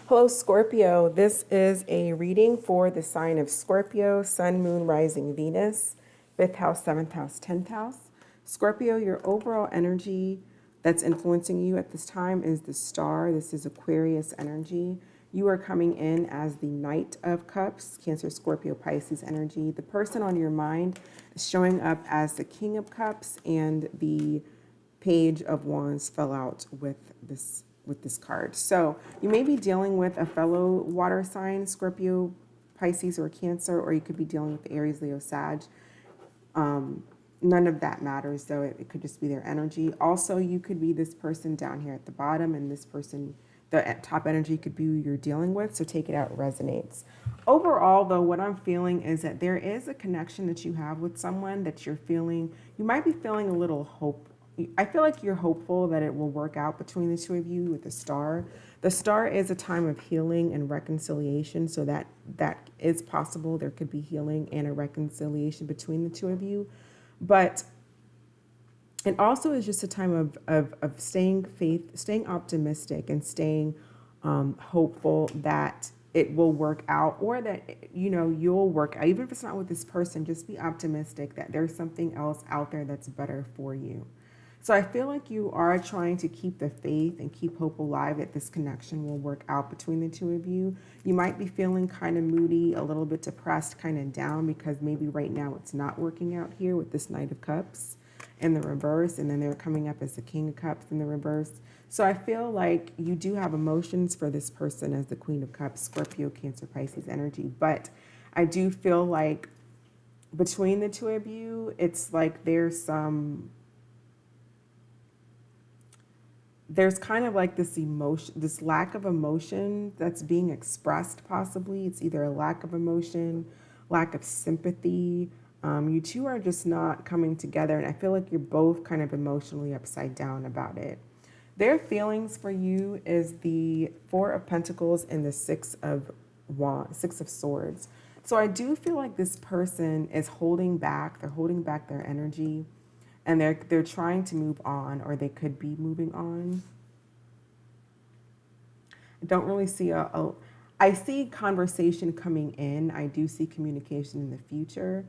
Hello, Scorpio. This is a reading for the sign of Scorpio, Sun, Moon, Rising, Venus, 5th house, 7th house, 10th house. Scorpio, your overall energy that's influencing you at this time is the star. This is Aquarius energy. You are coming in as the Knight of Cups, Cancer, Scorpio, Pisces energy. The person on your mind is showing up as the King of Cups, and the Page of Wands fell out with this card. So you may be dealing with a fellow water sign, Scorpio, Pisces, or Cancer, or you could be dealing with Aries, Leo, Sag. None of that matters, though. It could just be their energy. Also, you could be this person down here at the bottom, and this person, the top energy, could be who you're dealing with. So take it out, it resonates. Overall, though, what I'm feeling is that there is a connection that you have with someone that you're feeling. You might be feeling a little hope. I feel like you're hopeful that it will work out between the two of you with the star. The star is a time of healing and reconciliation, so that is possible. There could be healing and a reconciliation between the two of you. But it also is just a time of staying optimistic, and staying hopeful that it will work out, or that, you'll work out. Even if it's not with this person, just be optimistic that there's something else out there that's better for you. So I feel like you are trying to keep the faith and keep hope alive that this connection will work out between the two of you. You might be feeling kind of moody, a little bit depressed, kind of down, because maybe right now it's not working out here with this Knight of Cups in the reverse, and then they're coming up as the King of Cups in the reverse. So I feel like you do have emotions for this person as the Queen of Cups, Scorpio, Cancer, Pisces energy. But I do feel like between the two of you, it's like there's kind of like this emotion, this lack of emotion that's being expressed, possibly. It's either a lack of emotion, lack of sympathy. You two are just not coming together, and I feel like you're both kind of emotionally upside down about it. Their feelings for you is the Four of Pentacles and the Six of Swords. So I do feel like this person is holding back. They're holding back their energy, and they're trying to move on, or they could be moving on. I don't really see I see conversation coming in. I do see communication in the future.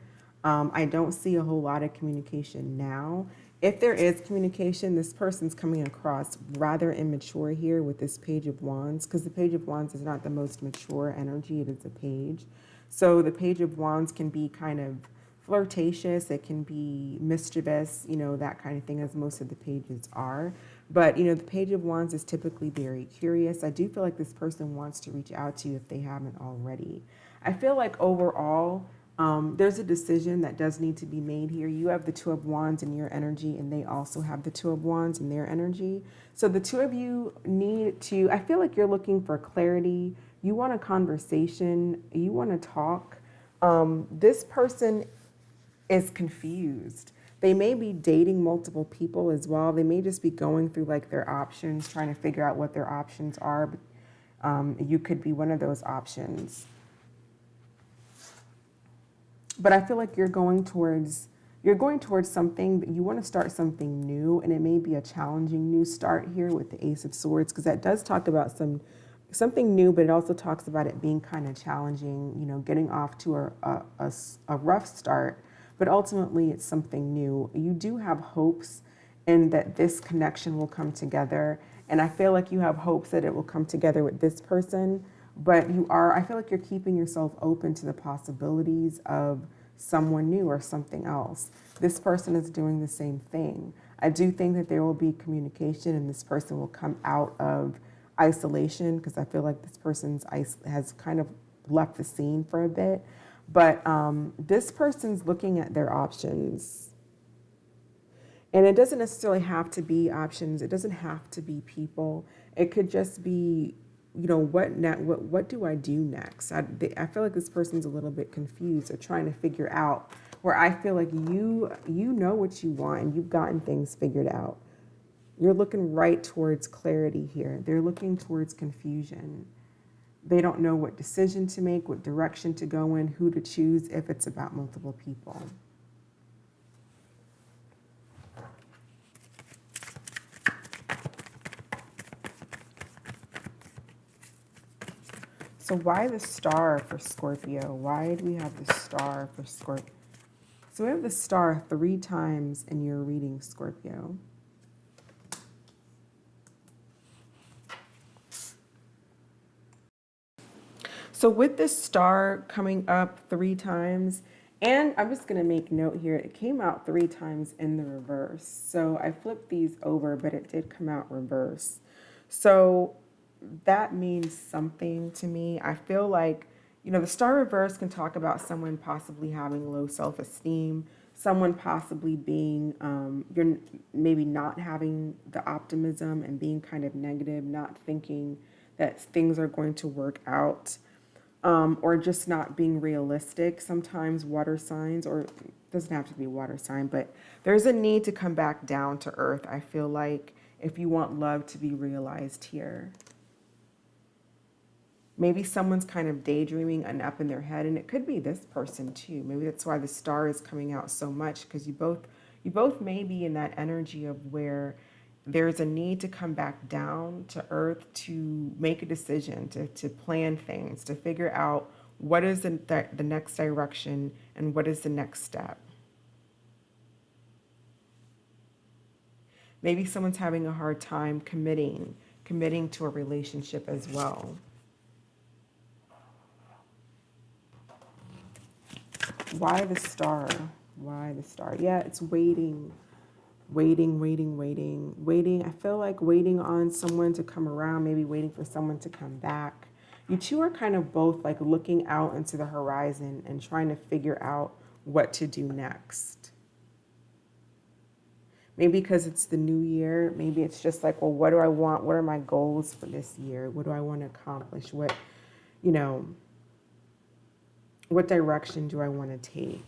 I don't see a whole lot of communication now. If there is communication, this person's coming across rather immature here with this Page of Wands, because the Page of Wands is not the most mature energy. It is a page. So the Page of Wands can be kind of flirtatious, it can be mischievous, that kind of thing, as most of the pages are. But, the Page of Wands is typically very curious. I do feel like this person wants to reach out to you if they haven't already. I feel like overall, there's a decision that does need to be made here. You have the Two of Wands in your energy, and they also have the Two of Wands in their energy. So the two of you need to, I feel like you're looking for clarity. You want a conversation. You want to talk. This person is confused. They may be dating multiple people as well. They may just be going through like their options, trying to figure out what their options are. You could be one of those options. But I feel like you're going towards something, but you want to start something new, and it may be a challenging new start here with the Ace of Swords, because that does talk about something new, but it also talks about it being kind of challenging, getting off to a rough start. But ultimately, it's something new. You do have hopes in that this connection will come together. And I feel like you have hopes that it will come together with this person. But I feel like you're keeping yourself open to the possibilities of someone new or something else. This person is doing the same thing. I do think that there will be communication, and this person will come out of isolation, because I feel like this person has kind of left the scene for a bit. But this person's looking at their options. And it doesn't necessarily have to be options. It doesn't have to be people. It could just be, what do I do next? I feel like this person's a little bit confused, or trying to figure out, where I feel like you know what you want, and you've gotten things figured out. You're looking right towards clarity here. They're looking towards confusion. They don't know what decision to make, what direction to go in, who to choose if it's about multiple people. So why the star for Scorpio? Why do we have the star for Scorpio? So we have the star 3 times in your reading, Scorpio. So with this star coming up 3 times, and I'm just going to make note here, it came out 3 times in the reverse. So I flipped these over, but it did come out reverse. So that means something to me. I feel like, you know, the star reverse can talk about someone possibly having low self-esteem, someone possibly being, you're maybe not having the optimism and being kind of negative, not thinking that things are going to work out. Or just not being realistic. Sometimes water signs, or it doesn't have to be water sign, but there's a need to come back down to earth. I feel like if you want love to be realized here. Maybe someone's kind of daydreaming and up in their head, and it could be this person too. Maybe that's why the star is coming out so much, because you both may be in that energy of where there's a need to come back down to earth, to make a decision, to plan things, to figure out what is the next direction and what is the next step. Maybe someone's having a hard time committing to a relationship as well. Why the star? Why the star? Yeah, it's waiting. Waiting. I feel like waiting on someone to come around, maybe waiting for someone to come back. You two are kind of both like looking out into the horizon and trying to figure out what to do next. Maybe because it's the new year, maybe it's just like, well, what do I want? What are my goals for this year? What do I want to accomplish? What direction do I want to take?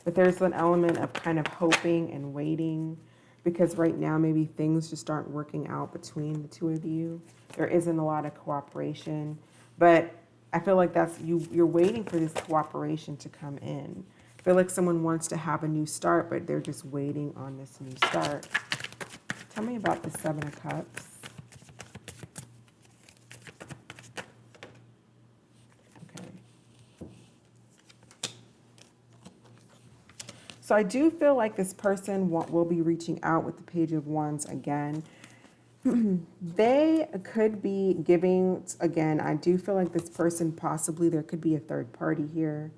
But there's an element of kind of hoping and waiting, because right now maybe things just aren't working out between the two of you. There isn't a lot of cooperation, but I feel like that's you're waiting for this cooperation to come in. I feel like someone wants to have a new start, but they're just waiting on this new start. Tell me about the 7 of Cups. So I do feel like this person will be reaching out with the Page of Wands again. They could be giving, again, I do feel like this person possibly, there could be a third party here.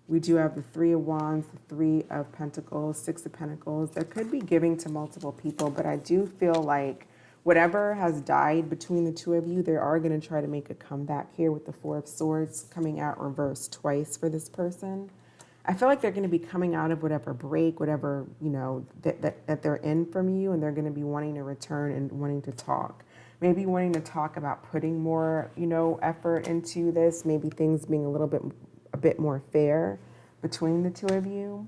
We do have the 3 of Wands, the 3 of Pentacles, 6 of Pentacles. There could be giving to multiple people, but I do feel like whatever has died between the two of you, they are going to try to make a comeback here with the 4 of Swords coming out reversed twice for this person. I feel like they're going to be coming out of whatever break, whatever, that they're in from you, and they're going to be wanting to return and wanting to talk. Maybe wanting to talk about putting more, effort into this, maybe things being a bit more fair between the two of you.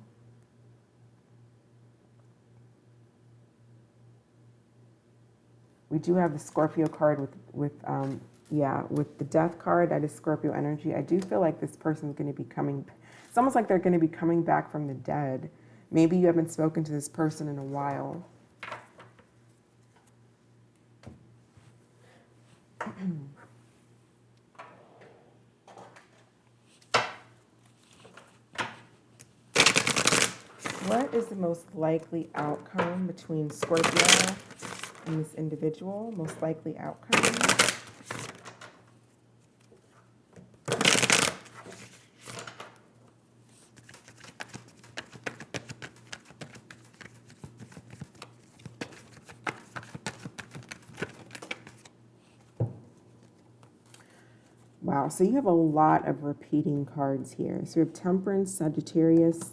We do have the Scorpio card with the Death card. That is Scorpio energy. I do feel like this person's going to be coming. It's almost like they're going to be coming back from the dead. Maybe you haven't spoken to this person in a while. What is the most likely outcome between Scorpio and this individual? Most likely outcome. Wow, so you have a lot of repeating cards here. So we have Temperance, Sagittarius,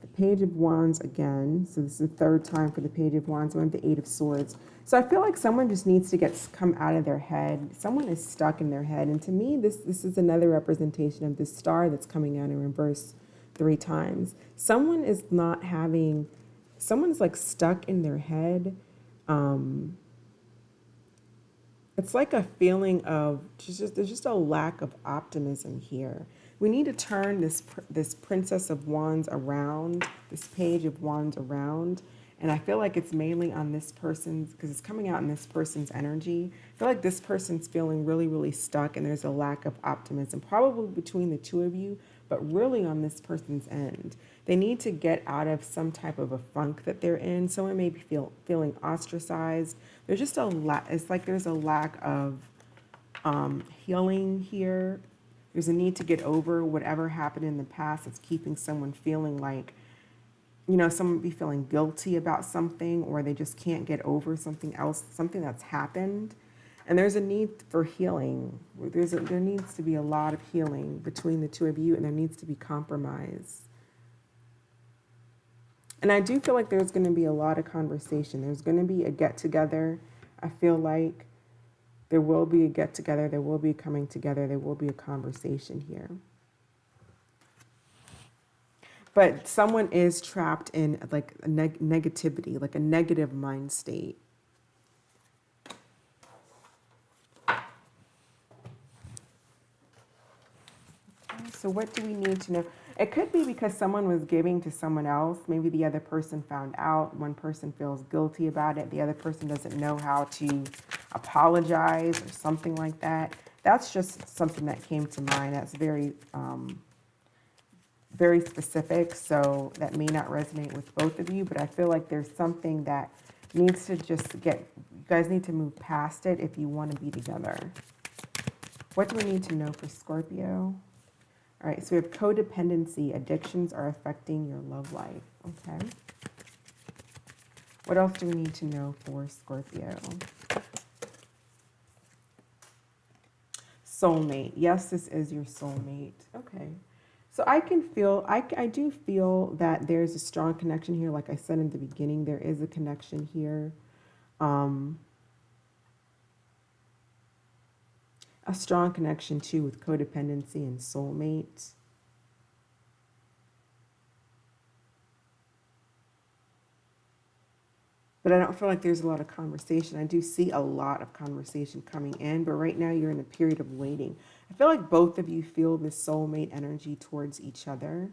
the Page of Wands again. So this is the 3rd time for the Page of Wands. We have the 8 of Swords. So I feel like someone just needs to come out of their head. Someone is stuck in their head. And to me, this is another representation of this star that's coming out in reverse 3 times. Someone is someone's like stuck in their head. It's like a feeling of there's just a lack of optimism here. We need to turn this Princess of Wands around, this Page of Wands around. And I feel like it's mainly on this person's, because it's coming out in this person's energy. I feel like this person's feeling really, really stuck, and there's a lack of optimism, probably between the two of you, but really on this person's end. They need to get out of some type of a funk that they're in. Someone may be feeling ostracized. There's just a lack, it's like there's a lack of healing here. There's a need to get over whatever happened in the past that's keeping someone feeling like, you know, someone be feeling guilty about something, or they just can't get over something else, something that's happened. And there's a need for healing. There needs to be a lot of healing between the two of you, and there needs to be compromise. And I do feel like there's going to be a lot of conversation. There's going to be a get-together. I feel like there will be a get-together. There will be a coming together. There will be a conversation here. But someone is trapped in like a negativity, like a negative mind state. Okay, so what do we need to know? It could be because someone was giving to someone else. Maybe the other person found out. One person feels guilty about it. The other person doesn't know how to apologize or something like that. That's just something that came to mind. That's very very specific, so that may not resonate with both of you, but I feel like there's something that needs to just you guys need to move past it if you want to be together. What do we need to know for Scorpio? All right, so we have codependency. Addictions are affecting your love life. Okay. What else do we need to know for Scorpio? Soulmate. Yes, this is your soulmate. Okay. So I do feel that there's a strong connection here. Like I said in the beginning, there is a connection here. A strong connection too with codependency and soulmate. But I don't feel like there's a lot of conversation. I do see a lot of conversation coming in, but right now you're in a period of waiting. I feel like both of you feel this soulmate energy towards each other.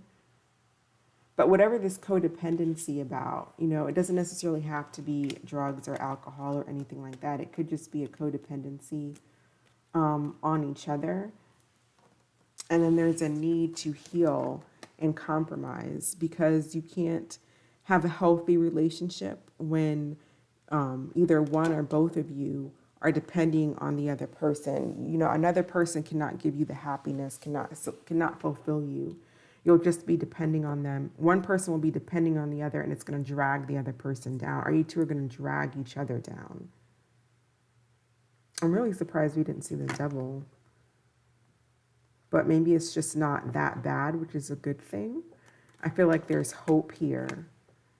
But whatever this codependency about, you know, it doesn't necessarily have to be drugs or alcohol or anything like that. It could just be a codependency on each other. And then there's a need to heal and compromise, because you can't have a healthy relationship when either one or both of you are depending on the other person. You know, another person cannot give you the happiness, cannot fulfill you. You'll just be depending on them. One person will be depending on the other, and it's going to drag the other person down. Or you two are going to drag each other down. I'm really surprised we didn't see the devil. But maybe it's just not that bad, which is a good thing. I feel like there's hope here.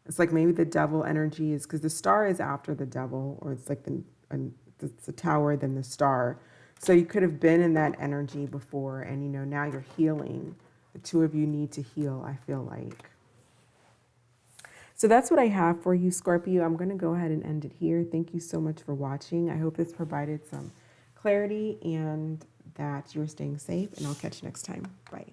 It's like maybe the devil energy is, because the star is after the devil, or it's like the tower, then the star. So you could have been in that energy before, and you know, now you're healing. The two of you need to heal, I feel like. So that's what I have for you, Scorpio. I'm going to go ahead and end it here. Thank you so much for watching. I hope this provided some clarity and that you're staying safe, and I'll catch you next time. Bye.